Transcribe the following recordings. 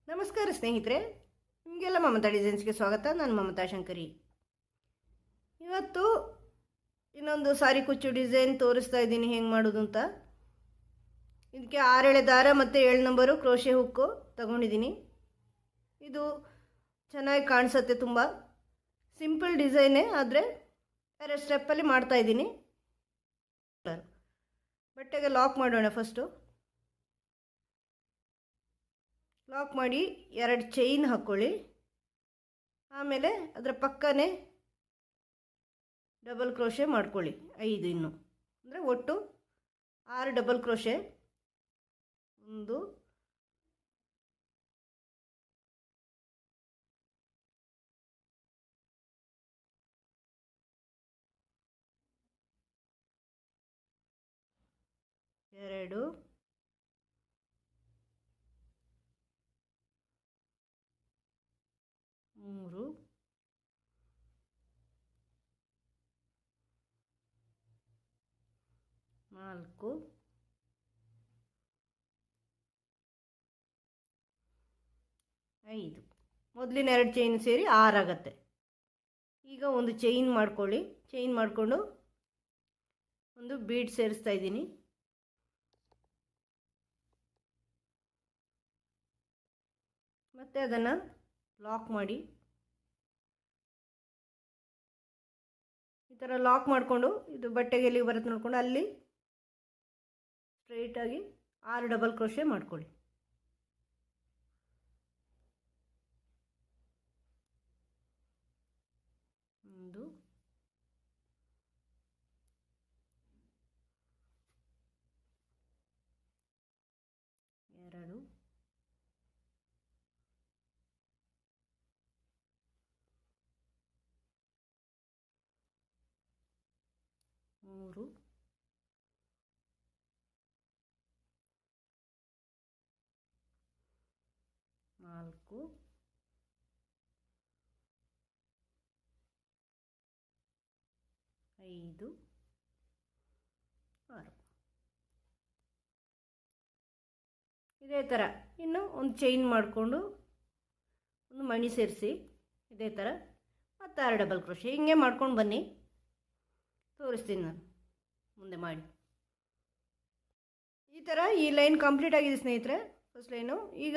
ನಮಸ್ಕಾರ ಸ್ನೇಹಿತರೆ, ನಿಮಗೆಲ್ಲ ಮಮತಾ ಡಿಸೈನ್ಸ್ಗೆ ಸ್ವಾಗತ. ನಾನು ಮಮತಾ ಶಂಕರಿ. ಇವತ್ತು ಇನ್ನೊಂದು ಸಾರಿ ಕುಚ್ಚು ಡಿಸೈನ್ ತೋರಿಸ್ತಾ ಇದ್ದೀನಿ ಹೆಂಗೆ ಮಾಡೋದು ಅಂತ. ಇದಕ್ಕೆ 6 ಎಳೆ ದಾರ ಮತ್ತು 7 ನಂಬರು ಕ್ರೋಶೆ ಹುಕ್ಕು ತಗೊಂಡಿದ್ದೀನಿ. ಇದು ಚೆನ್ನಾಗಿ ಕಾಣಿಸುತ್ತೆ, ತುಂಬ ಸಿಂಪಲ್ ಡಿಸೈನೇ, ಆದರೆ 2 ಸ್ಟೆಪ್ಪಲ್ಲಿ ಮಾಡ್ತಾಯಿದ್ದೀನಿ. ಬಟ್ಟೆಗೆ ಲಾಕ್ ಮಾಡೋಣ. ಫಸ್ಟು ಲಾಕ್ ಮಾಡಿ 2 ಚೈನ್ ಹಾಕ್ಕೊಳ್ಳಿ. ಆಮೇಲೆ ಅದರ ಪಕ್ಕನೇ ಡಬಲ್ ಕ್ರೋಶೆ ಮಾಡ್ಕೊಳ್ಳಿ. 5 ಇನ್ನು ಅಂದರೆ ಒಟ್ಟು 6 ಡಬಲ್ ಕ್ರೋಶೆ. 1 2 3 4 5. ಮೊದಲಿನ 2 ಚೈನ್ ಸೇರಿ 6 ಆಗುತ್ತೆ. ಈಗ ಒಂದು ಚೈನ್ ಮಾಡ್ಕೊಳ್ಳಿ. ಚೈನ್ ಮಾಡಿಕೊಂಡು ಒಂದು ಬೀಡ್ ಸೇರಿಸ್ತಾ ಇದ್ದೀನಿ. ಮತ್ತು ಅದನ್ನು ಲಾಕ್ ಮಾಡಿ ಈ ಥರ ಲಾಕ್ ಮಾಡಿಕೊಂಡು, ಇದು ಬಟ್ಟೆಗೆ ಎಲ್ಲಿಗೆ ಬರುತ್ತೆ ನೋಡಿಕೊಂಡು ಅಲ್ಲಿ ಸ್ಟ್ರೈಟಾಗಿ 6 ಡಬಲ್ ಕ್ರೋಶೆ ಮಾಡ್ಕೊಳ್ಳಿ. 1 2 3 4 5 6. ಇದೇ ಥರ ಇನ್ನು ಒಂದು ಚೈನ್ ಮಾಡಿಕೊಂಡು ಒಂದು ಮಣಿ ಸೇರಿಸಿ ಇದೇ ಥರ ಮತ್ತು 6 ಡಬಲ್ ಕ್ರೋಶೆ ಹಿಂಗೆ ಮಾಡ್ಕೊಂಡು ಬನ್ನಿ. ತೋರಿಸ್ತೀನಿ ನಾನು ಮುಂದೆ ಮಾಡಿ. ಈ ಥರ ಈ ಲೈನ್ ಕಂಪ್ಲೀಟ್ ಆಗಿದೆ ಸ್ನೇಹಿತರೆ, ಫಸ್ಟ್ ಲೈನು. ಈಗ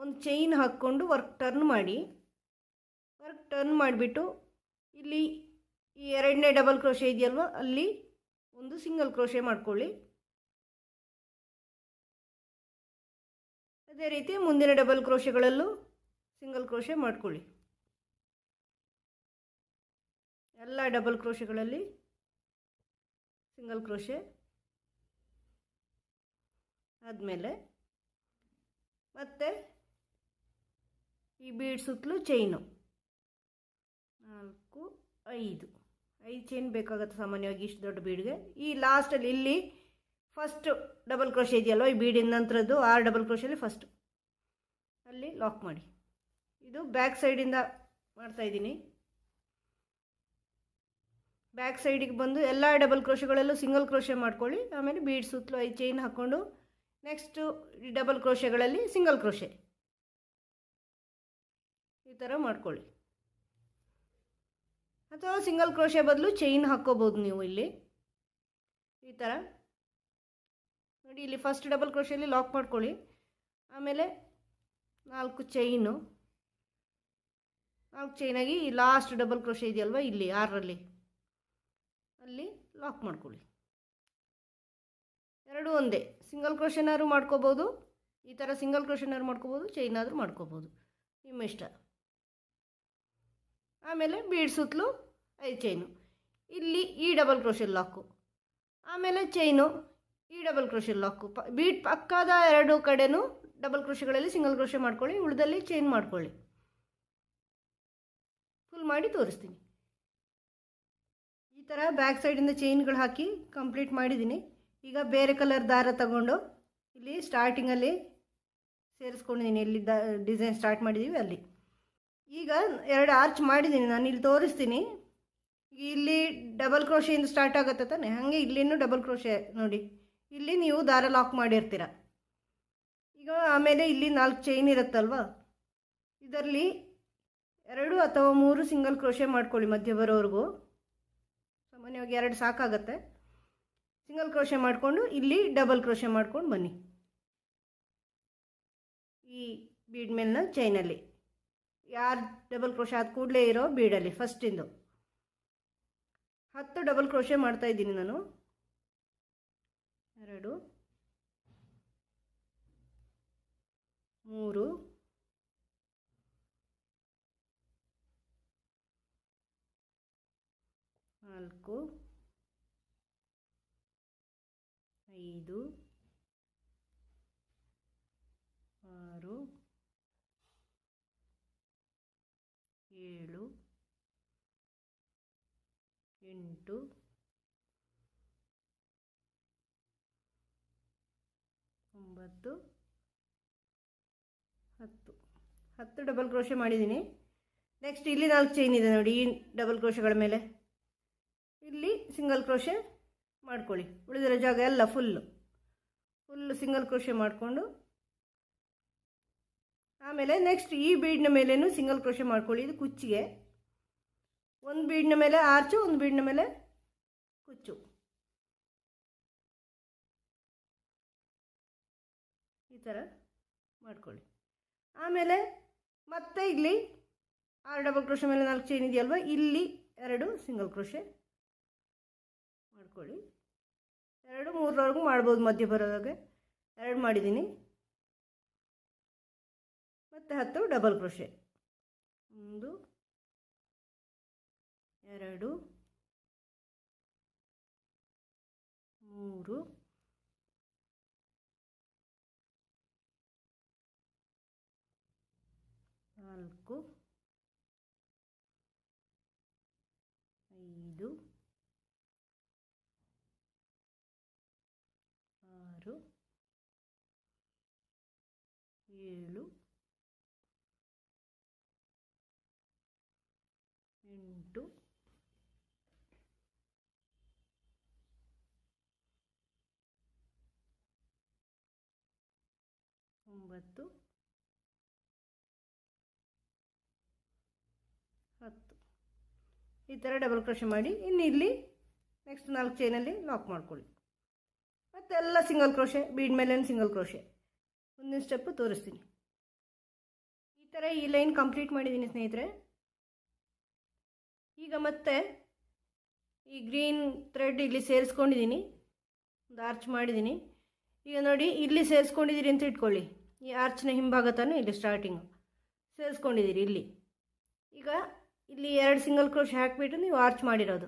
ಒಂದು ಚೈನ್ ಹಾಕ್ಕೊಂಡು ವರ್ಕ್ ಟರ್ನ್ ಮಾಡಿ. ವರ್ಕ್ ಟರ್ನ್ ಮಾಡಿಬಿಟ್ಟು ಇಲ್ಲಿ ಈ 2ನೇ ಡಬಲ್ ಕ್ರೋಶೆ ಇದೆಯಲ್ವ, ಅಲ್ಲಿ ಒಂದು ಸಿಂಗಲ್ ಕ್ರೋಶೆ ಮಾಡ್ಕೊಳ್ಳಿ. ಅದೇ ರೀತಿ ಮುಂದಿನ ಡಬಲ್ ಕ್ರೋಶೆಗಳಲ್ಲೂ ಸಿಂಗಲ್ ಕ್ರೋಶೆ ಮಾಡ್ಕೊಳ್ಳಿ. ಎಲ್ಲ ಡಬಲ್ ಕ್ರೋಶೆಗಳಲ್ಲಿ ಸಿಂಗಲ್ ಕ್ರೋಶೆ ಆದಮೇಲೆ ಮತ್ತೆ ಈ ಬೀಡ್ ಸುತ್ತಲೂ ಚೈನು 4 5 ಚೈನ್ ಬೇಕಾಗುತ್ತೆ ಸಾಮಾನ್ಯವಾಗಿ ಇಷ್ಟು ದೊಡ್ಡ ಬೀಡ್ಗೆ. ಈ ಲಾಸ್ಟಲ್ಲಿ ಇಲ್ಲಿ ಫಸ್ಟ್ ಡಬಲ್ ಕ್ರೋಶೆ ಇದೆಯಲ್ವ, ಈ ಬೀಡಿನ ನಂತರದ್ದು 6 ಡಬಲ್ ಕ್ರೋಶೆಯಲ್ಲಿ ಫಸ್ಟು ಅಲ್ಲಿ ಲಾಕ್ ಮಾಡಿ. ಇದು ಬ್ಯಾಕ್ ಸೈಡಿಂದ ಮಾಡ್ತಾಯಿದ್ದೀನಿ. ಬ್ಯಾಕ್ ಸೈಡಿಗೆ ಬಂದು ಎಲ್ಲ ಡಬಲ್ ಕ್ರೋಶೆಗಳಲ್ಲೂ ಸಿಂಗಲ್ ಕ್ರೋಶೆ ಮಾಡ್ಕೊಳ್ಳಿ. ಆಮೇಲೆ ಬೀಡ್ ಸುತ್ತಲೂ 5 ಚೈನ್ ಹಾಕ್ಕೊಂಡು ನೆಕ್ಸ್ಟು ಡಬಲ್ ಕ್ರೋಶೆಗಳಲ್ಲಿ ಸಿಂಗಲ್ ಕ್ರೋಶೆ ಈ ಥರ ಮಾಡ್ಕೊಳ್ಳಿ. ಅಥವಾ ಸಿಂಗಲ್ ಕ್ರೋಶೆ ಬದಲು ಚೈನ್ ಹಾಕ್ಕೋಬೋದು ನೀವು ಇಲ್ಲಿ. ಈ ಥರ ನೋಡಿ, ಇಲ್ಲಿ ಫಸ್ಟ್ ಡಬಲ್ ಕ್ರೋಶೆಯಲ್ಲಿ ಲಾಕ್ ಮಾಡ್ಕೊಳ್ಳಿ. ಆಮೇಲೆ 4 ಚೈನು, 4 ಚೈನಾಗಿ ಈ ಲಾಸ್ಟ್ ಡಬಲ್ ಕ್ರೋಶೆ ಇದೆಯಲ್ವ ಇಲ್ಲಿ 6ರಲ್ಲಿ ಅಲ್ಲಿ ಲಾಕ್ ಮಾಡ್ಕೊಳ್ಳಿ. 2 ಒಂದೇ. ಸಿಂಗಲ್ ಕ್ರೋಶೆನಾದ್ರು ಮಾಡ್ಕೋಬೋದು, ಈ ಥರ ಸಿಂಗಲ್ ಕ್ರೋಶೆನಾದ್ರು ಮಾಡ್ಕೋಬೋದು, ಚೈನಾದರೂ ಮಾಡ್ಕೋಬೋದು, ನಿಮ್ಮ ಇಷ್ಟ. ಆಮೇಲೆ ಬೀಡ್ ಸುತ್ತಲೂ 5 ಚೈನು, ಇಲ್ಲಿ ಈ ಡಬಲ್ ಕ್ರೋಶೆ ಲಾಕು, ಆಮೇಲೆ ಚೈನು, ಈ ಡಬಲ್ ಕ್ರೋಶೆ ಲಾಕು. ಬೀಡ್ ಪಕ್ಕದ 2 ಕಡೆನೂ ಡಬಲ್ ಕ್ರೋಶೆಗಳಲ್ಲಿ ಸಿಂಗಲ್ ಕ್ರೋಶೆ ಮಾಡ್ಕೊಳ್ಳಿ, ಉಳಿದಲ್ಲಿ ಚೈನ್ ಮಾಡ್ಕೊಳ್ಳಿ. ಫುಲ್ ಮಾಡಿ ತೋರಿಸ್ತೀನಿ. ಈ ಥರ ಬ್ಯಾಕ್ ಸೈಡಿಂದ ಚೈನ್ಗಳು ಹಾಕಿ ಕಂಪ್ಲೀಟ್ ಮಾಡಿದ್ದೀನಿ. ಈಗ ಬೇರೆ ಕಲರ್ ದಾರ ತಗೊಂಡು ಇಲ್ಲಿ ಸ್ಟಾರ್ಟಿಂಗಲ್ಲಿ ಸೇರಿಸ್ಕೊಂಡಿದ್ದೀನಿ. ಇಲ್ಲಿ ಡಿಸೈನ್ ಸ್ಟಾರ್ಟ್ ಮಾಡಿದ್ದೀವಿ ಅಲ್ಲಿ. ಈಗ 2 ಆರ್ಚ್ ಮಾಡಿದ್ದೀನಿ ನಾನು, ಇಲ್ಲಿ ತೋರಿಸ್ತೀನಿ. ಇಲ್ಲಿ ಡಬಲ್ ಕ್ರೋಶೆಯಿಂದ ಸ್ಟಾರ್ಟ್ ಆಗುತ್ತೆ ತಾನೆ, ಹಾಗೆ ಇಲ್ಲಿನೂ ಡಬಲ್ ಕ್ರೋಶೆ ನೋಡಿ. ಇಲ್ಲಿ ನೀವು ದಾರ ಲಾಕ್ ಮಾಡಿರ್ತೀರ. ಈಗ ಆಮೇಲೆ ಇಲ್ಲಿ 4 ಚೈನ್ ಇರುತ್ತಲ್ವ, ಇದರಲ್ಲಿ 2 ಅಥವಾ 3 ಸಿಂಗಲ್ ಕ್ರೋಶೆ ಮಾಡ್ಕೊಳ್ಳಿ ಮಧ್ಯ ಬರೋವರೆಗೂ. ಸಾಮಾನ್ಯವಾಗಿ 2 ಸಾಕಾಗತ್ತೆ. ಸಿಂಗಲ್ ಕ್ರೋಶೆ ಮಾಡಿಕೊಂಡು ಇಲ್ಲಿ ಡಬಲ್ ಕ್ರೋಶೆ ಮಾಡ್ಕೊಂಡು ಬನ್ನಿ. ಈ ಬೀಡ್ ಮೇಲಿನ ಚೈನಲ್ಲಿ ಯಾರು ಡಬಲ್ ಕ್ರೋಶೆ ಆದ ಕೂಡಲೇ ಇರೋ ಬೀಡಲ್ಲಿ ಫಸ್ಟಿಂದು 10 ಡಬಲ್ ಕ್ರೋಶೆ ಮಾಡ್ತಾಯಿದ್ದೀನಿ ನಾನು. 2 3 4 5 6 7 8 9 10 ಡಬಲ್ ಕ್ರೋಶೆ ಮಾಡಿದ್ದೀನಿ. ನೆಕ್ಸ್ಟ್ ಇಲ್ಲಿ 4 ಚೈನ್ ಇದೆ ನೋಡಿ. ಈ ಡಬಲ್ ಕ್ರೋಶೆಗಳ ಮೇಲೆ ಇಲ್ಲಿ ಸಿಂಗಲ್ ಕ್ರೋಶೆ ಮಾಡ್ಕೊಳ್ಳಿ. ಉಳಿದಿರೋ ಜಾಗ ಎಲ್ಲ ಫುಲ್ಲು ಸಿಂಗಲ್ ಕ್ರೋಶೆ ಮಾಡಿಕೊಂಡು ಆಮೇಲೆ ನೆಕ್ಸ್ಟ್ ಈ ಬೀಡ್ನ ಮೇಲೇನು ಸಿಂಗಲ್ ಕ್ರೋಶೆ ಮಾಡ್ಕೊಳ್ಳಿ. ಇದು ಕುಚ್ಚಿಗೆ. ಒಂದು ಬೀಡ್ನ ಮೇಲೆ ಆರ್ಚು, ಒಂದು ಬೀಡ್ನ ಮೇಲೆ ಕುಚ್ಚು, ಈ ಥರ ಮಾಡ್ಕೊಳ್ಳಿ. ಆಮೇಲೆ ಮತ್ತೆ ಇಲ್ಲಿ 6 ಡಬಲ್ ಕ್ರೋಶೆ ಮೇಲೆ 4 ಚೈನ್ ಇದೆಯಲ್ವ, ಇಲ್ಲಿ 2 ಸಿಂಗಲ್ ಕ್ರೋಶೆ ಮಾಡ್ಕೊಳ್ಳಿ. 2 3ರವರೆಗೂ ಮಾಡ್ಬೋದು ಮಧ್ಯ ಬರೋದಾಗೆ. 2 ಮಾಡಿದ್ದೀನಿ. ಮತ್ತು 10 ಡಬಲ್ ಕ್ರೋಶೆ. 1 2 3 4 5 6 7 8 9 10 ಈ ಥರ ಡಬಲ್ ಕ್ರೋಶೆ ಮಾಡಿ ಇನ್ನು ಇಲ್ಲಿ ನೆಕ್ಸ್ಟ್ 4 ಚೈನಲ್ಲಿ ಲಾಕ್ ಮಾಡ್ಕೊಳ್ಳಿ. ಮತ್ತೆಲ್ಲ ಸಿಂಗಲ್ ಕ್ರೋಶೆ, ಬೀಡ್ ಮೇಲೆ ಸಿಂಗಲ್ ಕ್ರೋಶೆ. ಮುಂದಿನ ಸ್ಟೆಪ್ಪು ತೋರಿಸ್ತೀನಿ. ಈ ಥರ ಈ ಲೈನ್ ಕಂಪ್ಲೀಟ್ ಮಾಡಿದ್ದೀನಿ ಸ್ನೇಹಿತರೆ. ಈಗ ಮತ್ತೆ ಈ ಗ್ರೀನ್ ಥ್ರೆಡ್ ಇಲ್ಲಿ ಸೇರಿಸ್ಕೊಂಡಿದ್ದೀನಿ, ಒಂದು ಆರ್ಚ್ ಮಾಡಿದ್ದೀನಿ. ಈಗ ನೋಡಿ ಇಲ್ಲಿ ಸೇರಿಸ್ಕೊಂಡಿದ್ದೀರಿ ಅಂತ ಇಟ್ಕೊಳ್ಳಿ. ಈ ಆರ್ಚ್ನ ಹಿಂಭಾಗ ತಾನೇ ಇಲ್ಲಿ ಸ್ಟಾರ್ಟಿಂಗು ಸೇರಿಸ್ಕೊಂಡಿದ್ದೀರಿ ಇಲ್ಲಿ. ಈಗ ಇಲ್ಲಿ 2 ಸಿಂಗಲ್ ಕ್ರೋಶೆ ಹಾಕಿಬಿಟ್ಟು ನೀವು ಆರ್ಚ್ ಮಾಡಿರೋದು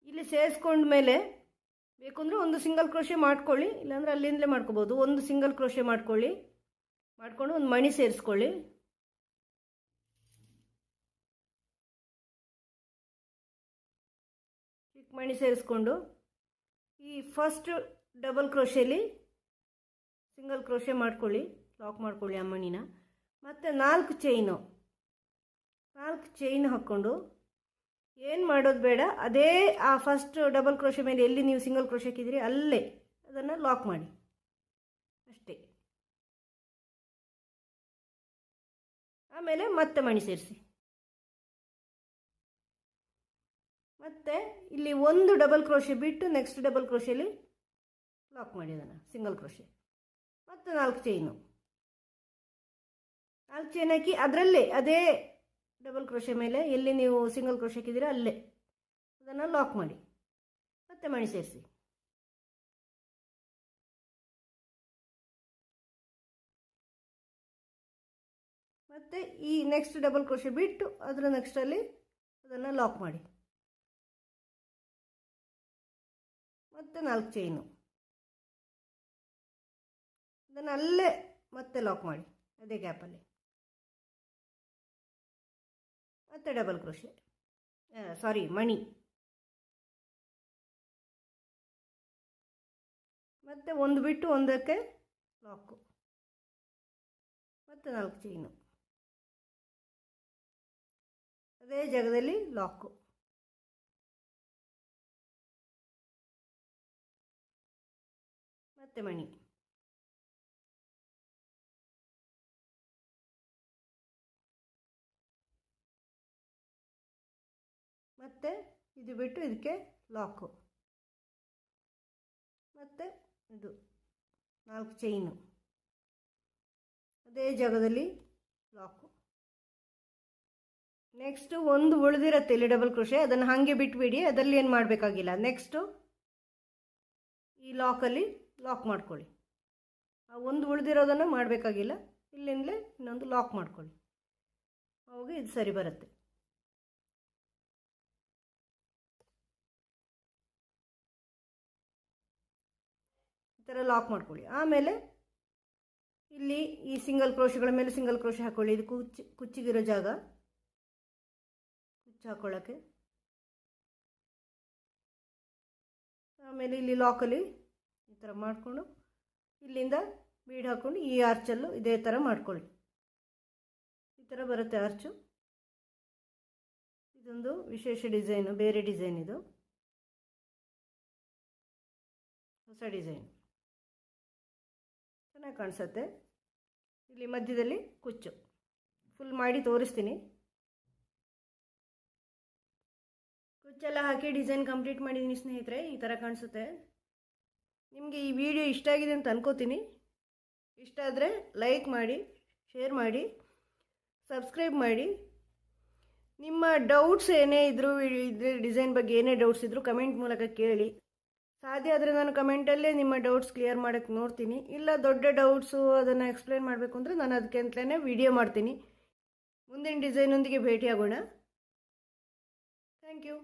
ಇಲ್ಲಿ ಸೇರಿಸ್ಕೊಂಡ ಮೇಲೆ ಬೇಕು ಅಂದರೆ ಒಂದು ಸಿಂಗಲ್ ಕ್ರೋಶೆ ಮಾಡ್ಕೊಳ್ಳಿ, ಇಲ್ಲಾಂದರೆ ಅಲ್ಲಿಂದಲೇ ಮಾಡ್ಕೋಬೋದು. ಒಂದು ಸಿಂಗಲ್ ಕ್ರೋಶೆ ಮಾಡಿಕೊಂಡು ಒಂದು ಮಣಿ ಸೇರಿಸ್ಕೊಳ್ಳಿ. ಚಿಕ್ಕ ಮಣಿ ಸೇರಿಸ್ಕೊಂಡು ಈ ಫಸ್ಟ್ ಡಬಲ್ ಕ್ರೋಶೆಲಿ ಸಿಂಗಲ್ ಕ್ರೋಶೆ ಮಾಡ್ಕೊಳ್ಳಿ, ಲಾಕ್ ಮಾಡ್ಕೊಳ್ಳಿ ಆ ಮಣಿನ. ಮತ್ತು 4 ಚೈನ್ ಹಾಕ್ಕೊಂಡು ಏನು ಮಾಡೋದು ಬೇಡ, ಅದೇ ಆ ಫಸ್ಟ್ ಡಬಲ್ ಕ್ರೋಶೆ ಮೇಲೆ ಎಲ್ಲಿ ನೀವು ಸಿಂಗಲ್ ಕ್ರೋಶೆ ಹಾಕಿದ್ದೀರಿ ಅಲ್ಲೇ ಅದನ್ನು ಲಾಕ್ ಮಾಡಿ ಅಷ್ಟೇ. ಆಮೇಲೆ ಮತ್ತೆ ಮಣಿ ಸೇರಿಸಿ. ಮತ್ತು ಇಲ್ಲಿ ಒಂದು ಡಬಲ್ ಕ್ರೋಶೆ ಬಿಟ್ಟು ನೆಕ್ಸ್ಟ್ ಡಬಲ್ ಕ್ರೋಶೆಲಿ ಲಾಕ್ ಮಾಡಿ ಅದನ್ನು ಸಿಂಗಲ್ ಕ್ರೋಶೆ. ಮತ್ತು 4 ಚೈನು ಹಾಕಿ ಅದರಲ್ಲೇ ಅದೇ ಡಬಲ್ ಕ್ರೋಶೆ ಮೇಲೆ ಎಲ್ಲಿ ನೀವು ಸಿಂಗಲ್ ಕ್ರೋಶೆ ಹಾಕಿದ್ದೀರ ಅಲ್ಲೇ ಅದನ್ನು ಲಾಕ್ ಮಾಡಿ ಮತ್ತೆ ಮಣಿ ಸೇರಿಸಿ. ಮತ್ತು ಈ ನೆಕ್ಸ್ಟ್ ಡಬಲ್ ಕ್ರೋಶೆ ಬಿಟ್ಟು ಅದರ ನೆಕ್ಸ್ಟಲ್ಲಿ ಅದನ್ನು ಲಾಕ್ ಮಾಡಿ. ಮತ್ತು 4 ಚೈನು ಅದನ್ನು ಅಲ್ಲೇ ಮತ್ತೆ ಲಾಕ್ ಮಾಡಿ ಅದೇ ಗ್ಯಾಪಲ್ಲಿ. ಮತ್ತು ಡಬಲ್ ಕ್ರೋಶೆ ಮಣಿ. ಮತ್ತು ಒಂದು ಬಿಟ್ಟು ಒಂದಕ್ಕೆ ಲಾಕು. ಮತ್ತು 4 ಚೈನು ಅದೇ ಜಾಗದಲ್ಲಿ ಲಾಕು. ಮತ್ತು ಮಣಿ. ಮತ್ತು ಇದು ಬಿಟ್ಟು ಇದಕ್ಕೆ ಲಾಕು, ಮತ್ತು ಇದು 4 ಚೈನು ಅದೇ ಜಾಗದಲ್ಲಿ ಲಾಕು. ನೆಕ್ಸ್ಟು ಒಂದು ಉಳಿದಿರುತ್ತೆ ಇಲ್ಲಿ ಡಬಲ್ ಕ್ರೋಶೆ, ಅದನ್ನು ಹಾಗೆ ಬಿಟ್ಬಿಡಿ, ಅದರಲ್ಲಿ ಏನು ಮಾಡಬೇಕಾಗಿಲ್ಲ. ನೆಕ್ಸ್ಟು ಈ ಲಾಕಲ್ಲಿ ಲಾಕ್ ಮಾಡ್ಕೊಳ್ಳಿ. ಆ ಒಂದು ಉಳಿದಿರೋದನ್ನು ಮಾಡಬೇಕಾಗಿಲ್ಲ, ಇಲ್ಲಿಂದಲೇ ಇನ್ನೊಂದು ಲಾಕ್ ಮಾಡ್ಕೊಳ್ಳಿ, ಅವಾಗ ಇದು ಸರಿ ಬರುತ್ತೆ. ಈ ಥರ ಲಾಕ್ ಮಾಡ್ಕೊಳ್ಳಿ. ಆಮೇಲೆ ಇಲ್ಲಿ ಈ ಸಿಂಗಲ್ ಕ್ರೋಶೆಗಳ ಮೇಲೆ ಸಿಂಗಲ್ ಕ್ರೋಶೆ ಹಾಕ್ಕೊಳ್ಳಿ. ಇದು ಕುಚ್ಚಿಗಿರೋ ಜಾಗ, ಕುಚ್ಚು ಹಾಕ್ಕೊಳ್ಳೋಕ್ಕೆ. ಆಮೇಲೆ ಇಲ್ಲಿ ಲಾಕಲ್ಲಿ ಈ ಥರ ಮಾಡಿಕೊಂಡು ಇಲ್ಲಿಂದ ಬೀಡ್ ಹಾಕ್ಕೊಂಡು ಈ ಆರ್ಚಲ್ಲೂ ಇದೇ ಥರ ಮಾಡ್ಕೊಳ್ಳಿ. ಈ ಥರ ಬರುತ್ತೆ ಆರ್ಚು. ಇದೊಂದು ವಿಶೇಷ ಡಿಸೈನು, ಬೇರೆ ಡಿಸೈನ್, ಇದು ಹೊಸ ಡಿಸೈನ್, ಚೆನ್ನಾಗಿ ಕಾಣಿಸುತ್ತೆ. ಇಲ್ಲಿ ಮಧ್ಯದಲ್ಲಿ ಕುಚ್ಚು ಫುಲ್ ಮಾಡಿ ತೋರಿಸ್ತೀನಿ. ಕುಚ್ಚೆಲ್ಲ ಹಾಕಿ ಡಿಸೈನ್ ಕಂಪ್ಲೀಟ್ ಮಾಡಿದ್ದೀನಿ ಸ್ನೇಹಿತರೆ. ಈ ಥರ ಕಾಣಿಸುತ್ತೆ. ನಿಮಗೆ ಈ ವಿಡಿಯೋ ಇಷ್ಟ ಆಗಿದೆ ಅಂತ ಅನ್ಕೋತೀನಿ. ಇಷ್ಟ ಆದರೆ ಲೈಕ್ ಮಾಡಿ, ಶೇರ್ ಮಾಡಿ, ಸಬ್ಸ್ಕ್ರೈಬ್ ಮಾಡಿ. ನಿಮ್ಮ ಡೌಟ್ಸ್ ಏನೇ ಇದ್ದರೂ, ಇದ್ರ ಡಿಸೈನ್ ಬಗ್ಗೆ ಏನೇ ಡೌಟ್ಸ್ ಇದ್ದರೂ ಕಮೆಂಟ್ ಮೂಲಕ ಕೇಳಿ. ಸಾಧ್ಯ ಆದರೆ ನಾನು ಕಮೆಂಟಲ್ಲೇ ನಿಮ್ಮ ಡೌಟ್ಸ್ ಕ್ಲಿಯರ್ ಮಾಡೋಕ್ಕೆ ನೋಡ್ತೀನಿ. ಇಲ್ಲ ದೊಡ್ಡ ಡೌಟ್ಸು ಅದನ್ನು ಎಕ್ಸ್ಪ್ಲೇನ್ ಮಾಡಬೇಕು ಅಂದರೆ ನಾನು ಅದಕ್ಕೆ ಅಂತಲೇ ವಿಡಿಯೋ ಮಾಡ್ತೀನಿ. ಮುಂದಿನ ಡಿಸೈನೊಂದಿಗೆ ಭೇಟಿಯಾಗೋಣ. Thank you.